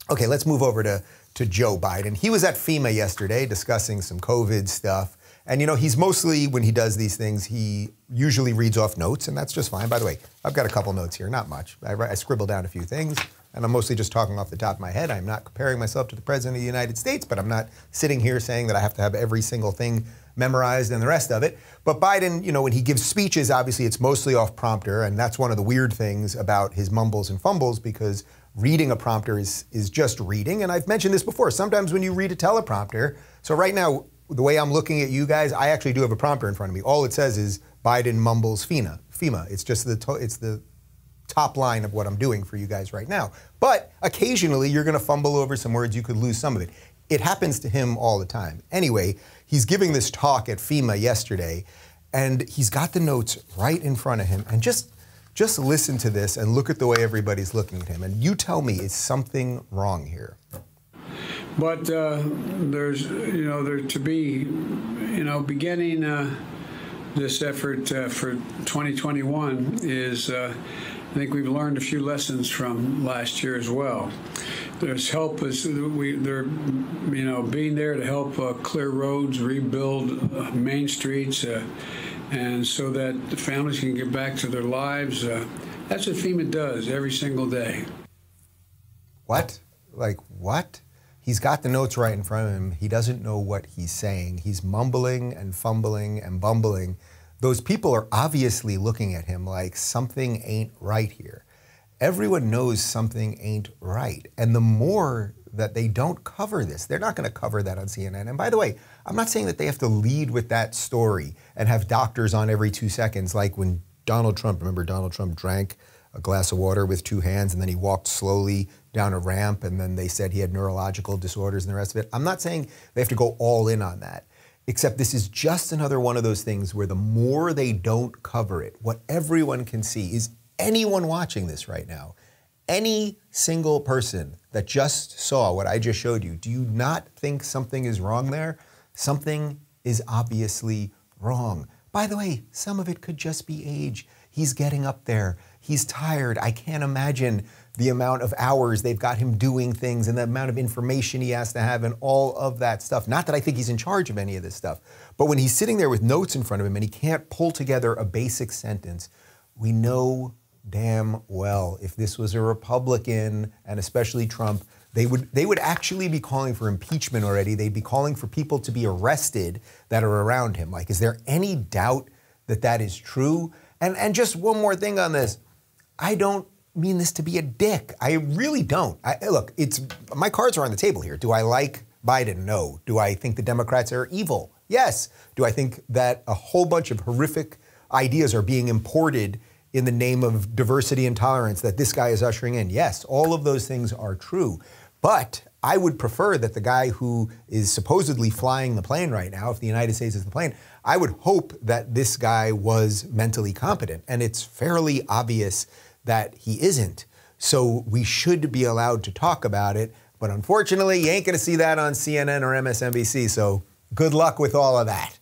Okay, let's move over to Joe Biden. He was at FEMA yesterday discussing some COVID stuff. And you know, he's mostly, when he does these things, he usually reads off notes, and that's just fine. By the way, I've got a couple notes here, not much. I scribble down a few things, and I'm mostly just talking off the top of my head. I'm not comparing myself to the President of the United States, but I'm not sitting here saying that I have to have every single thing memorized and the rest of it. But Biden, you know, when he gives speeches, obviously it's mostly off prompter, and that's one of the weird things about his mumbles and fumbles, because reading a prompter is just reading. And I've mentioned this before. Sometimes when you read a teleprompter, so right now, the way I'm looking at you guys, I actually do have a prompter in front of me. All it says is Biden mumbles FEMA. It's just the top line of what I'm doing for you guys right now. But occasionally you're going to fumble over some words. You could lose some of it. It happens to him all the time. Anyway, he's giving this talk at FEMA yesterday, and he's got the notes right in front of him. And just listen to this and look at the way everybody's looking at him. And you tell me, is something wrong here? But there's, there to be, beginning this effort for 2021 is, I think we've learned a few lessons from last year as well. There's help they're being there to help clear roads, rebuild main streets, and so that the families can get back to their lives. That's what FEMA does every single day. What? Like what? He's got the notes right in front of him. He doesn't know what he's saying. He's mumbling and fumbling and bumbling. Those people are obviously looking at him like something ain't right here. Everyone knows something ain't right. And the more that they don't cover this, they're not going to cover that on CNN. And by the way, I'm not saying that they have to lead with that story and have doctors on every 2 seconds, like when Donald Trump, remember Donald Trump drank a glass of water with 2 hands and then he walked slowly down a ramp and then they said he had neurological disorders and the rest of it. I'm not saying they have to go all in on that, except this is just another one of those things where the more they don't cover it, what everyone can see is anyone watching this right now, any single person that just saw what I just showed you, do you not think something is wrong there? Something is obviously wrong. By the way, some of it could just be age. He's getting up there. He's tired. I can't imagine the amount of hours they've got him doing things and the amount of information he has to have and all of that stuff. Not that I think he's in charge of any of this stuff, but when he's sitting there with notes in front of him and he can't pull together a basic sentence, we know damn well if this was a Republican, and especially Trump, they would actually be calling for impeachment already. They'd be calling for people to be arrested that are around him. Like, is there any doubt that that is true? And just one more thing on this. I don't mean this to be a dick. I really don't. Look, my cards are on the table here. Do I like Biden? No. Do I think the Democrats are evil? Yes. Do I think that a whole bunch of horrific ideas are being imported in the name of diversity and tolerance that this guy is ushering in? Yes, all of those things are true. But I would prefer that the guy who is supposedly flying the plane right now, if the United States is the plane, I would hope that this guy was mentally competent. And it's fairly obvious that he isn't. So we should be allowed to talk about it. But unfortunately, you ain't going to see that on CNN or MSNBC. So good luck with all of that.